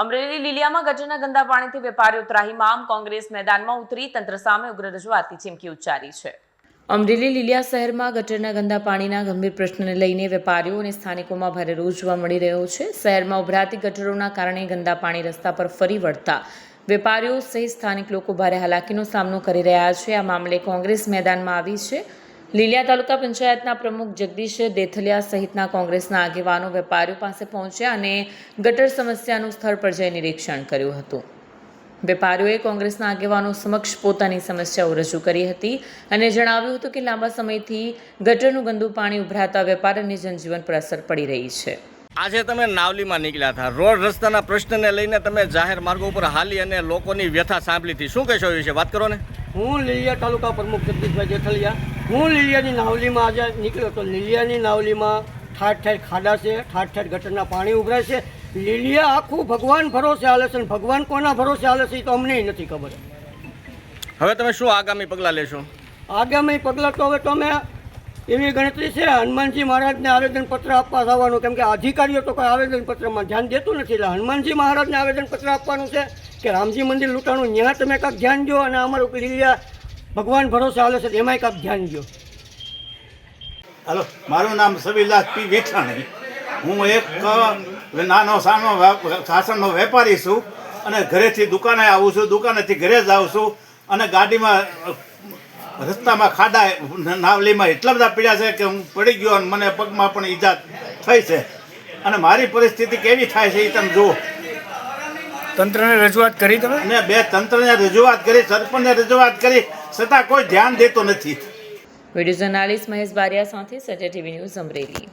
અમરેલી લીલિયામાં ગટરના ગંદા પાણીથી વેપારીઓ ત્રાહિમામ, કોંગ્રેસ મેદાનમાં ઉતરી તંત્ર સામે ઉગ્ર રજૂઆતની ચીમકી ઉચ્ચારી છે। અમરેલી લીલિયા શહેરમાં ગટરના ગંદા પાણીના ગંભીર પ્રશ્નને લઈને વેપારીઓ અને સ્થાનિકોમાં ભારે રોષ જોવા મળી રહ્યો છે। શહેરમાં ઉભરાતી ગટરોના કારણે ગંદા પાણી રસ્તા પર ફરી વળતા વેપારીઓ સહિત સ્થાનિક લોકો ભારે હાલાકીનો સામનો કરી રહ્યા છે। આ મામલે કોંગ્રેસ મેદાનમાં આવી છે। લીલિયા તાલુકા પંચાયતના પ્રમુખ જગદીશ દેથલિયા સહિતના કોંગ્રેસના આગેવાનો વેપારીઓ પાસે પહોંચ્યા અને ગટર સમસ્યાનું સ્થળ પર જઈ નિરીક્ષણ કર્યું હતું। વેપારીઓએ કોંગ્રેસના આગેવાનો સમક્ષ પોતાની સમસ્યાઓ રજૂ કરી હતી અને જણાવ્યું હતું કે લાંબા સમયથી ગટરનું ગંદુ પાણી ઉભરાતા વેપાર અને જનજીવન પર અસર પડી રહી છે। આજે તમે નાવલીમાં નીકળ્યા હતા, રોડ રસ્તાના પ્રશ્નને લઈને તમે જાહેર માર્ગો ઉપર હાલી અને લોકોની વ્યથા સાંભળી હતી, શું કહેશો એ વિશે વાત કરો ને। હું લીલિયા તાલુકા પ્રમુખ જગદીશભાઈ જેઠલિયા, હું લીલિયાની નાવલીમાં આજે નીકળ્યો તો લીલિયાની નાવલીમાં ઠાઠ ઠાઠ ખાડા છે, ઠાઠ ઠાઠ ગટરના પાણી ઉભરાય છે। લીલિયા આખું ભગવાન ભરોસે હાલે છે, ભગવાન કોના ભરોસે હાલે છે એ તો અમને નથી ખબર। હવે તમે શું આગામી પગલાં લેશો? આગામી પગલાં તો હવે તમે એવી ગણતરી છે, હનુમાનજી મહારાજને આવેદનપત્ર આપવા જવાનું, કેમ કે અધિકારીઓ તો કોઈ આવેદનપત્રમાં ધ્યાન દેતું નથી, એટલે હનુમાનજી મહારાજને આવેદનપત્ર આપવાનું છે કે રામજી મંદિર લૂંટાણું ત્યાં તમે કાંઈક ધ્યાન દો અને અમારું લીલિયા ભગવાન ભરોસે હાલે છે એમાંય કાંઈક ધ્યાન દો। હલો, મારું નામ સબીલાસ પી વેઠાણી, હું એક નાનો સાનો સાસણનો વેપારી છું અને ઘરેથી દુકાને આવું છું, દુકાનેથી ઘરે જ આવું છું અને ગાડીમાં રસ્તામાં ખાડા નાવલીમાં એટલા બધા પીડ્યા છે કે હું પડી ગયો અને મને પગમાં પણ ઈજા થઈ છે અને મારી પરિસ્થિતિ કેવી થાય છે એ તમે જુઓ। તંત્રને રજૂઆત કરી તમે? અને બે તંત્રને રજૂઆત કરી, સરપંચને રજૂઆત કરી, છતાં કોઈ ધ્યાન દેતો નથી। વિડીયો જર્નાલિસ્ટ મહેશ બારિયા સાથે સત્ય ટીવી ન્યૂઝ અમરેલી।